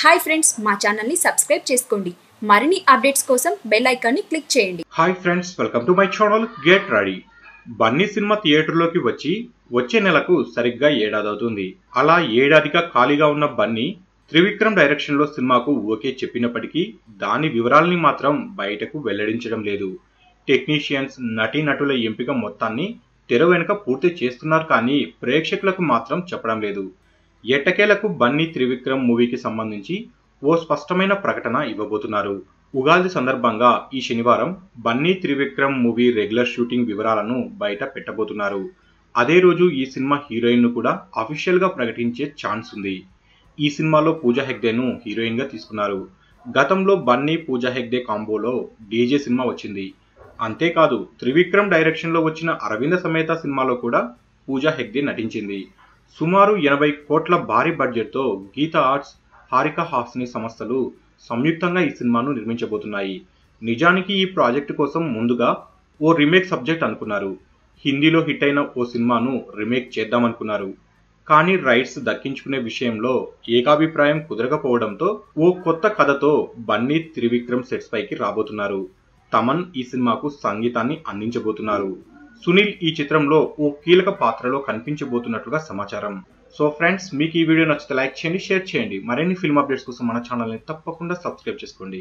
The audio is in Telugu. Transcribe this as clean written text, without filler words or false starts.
హాయ్ ఫ్రెండ్స్, మా ఛానల్ ని సబ్స్క్రైబ్ చేసుకోండి. మరిన్ని అప్డేట్స్ కోసం బెల్ ఐకాన్ ని క్లిక్ చేయండి. Hi friends, welcome to my channel. Get ready. Bunny cinema థియేటర్లోకి వచ్చే నెలకు సరిగ్గా ఏడాది అవుతుంది. అలా ఏడాదిగా ఖాళీగా ఉన్న బన్నీ త్రివిక్రమ్ డైరెక్షన్ లో సినిమాకు ఓకే చెప్పినప్పటికీ దాని వివరాలని మాత్రం బయటకు వెల్లడించడం లేదు. టెక్నీషియన్స్, నటీనటుల ఎంపిక మొత్తాన్ని తెర వెనుక పూర్తి చేస్తున్నారు, కానీ ప్రేక్షకులకు మాత్రం చెప్పడం లేదు. ఎట్టకేలకు బన్నీ త్రివిక్రమ్ మూవీకి సంబంధించి ఓ స్పష్టమైన ప్రకటన ఇవ్వబోతున్నారు. ఉగాది సందర్భంగా ఈ శనివారం Bunny Trivikram movie regular shooting వివరాలను బయట పెట్టబోతున్నారు. అదే రోజు ఈ సినిమా హీరోయిన్ ను కూడా అఫీషియల్ గా ప్రకటించే ఛాన్స్ ఉంది. ఈ సినిమాలో పూజా హెగ్డేను హీరోయిన్ గా తీసుకున్నారు. గతంలో బన్నీ పూజా హెగ్డే కాంబోలో డీజే సినిమా వచ్చింది. అంతేకాదు, త్రివిక్రమ్ డైరెక్షన్ లో వచ్చిన అరవింద సమేత సినిమాలో కూడా పూజా హెగ్డే నటించింది. సుమారు 80 కోట్ల భారీ బడ్జెట్తో గీతా ఆర్ట్స్, హారిక హాస్ని సంస్థలు సంయుక్తంగా ఈ సినిమాను నిర్మించబోతున్నాయి. నిజానికి ఈ ప్రాజెక్టు కోసం ముందుగా ఓ రీమేక్ సబ్జెక్ట్ అనుకున్నారు. హిందీలో హిట్ అయిన ఓ సినిమాను రీమేక్ చేద్దామనుకున్నారు. కానీ రైట్స్ దక్కించుకునే విషయంలో ఏకాభిప్రాయం కుదరకపోవడంతో ఓ కొత్త కథతో బన్నీ త్రివిక్రమ్ సెట్స్ పైకి రాబోతున్నారు. తమన్ ఈ సినిమాకు సంగీతాన్ని అందించబోతున్నారు. సునీల్ ఈ చిత్రంలో ఓ కీలక పాత్రలో కనిపించబోతున్నట్లుగా సమాచారం. సో ఫ్రెండ్స్, మీకు ఈ వీడియో నచ్చితే లైక్ చేయండి, షేర్ చేయండి. మరిన్ని ఫిల్మ్ అప్డేట్స్ కోసం మన ఛానల్ని తప్పకుండా సబ్స్క్రైబ్ చేసుకోండి.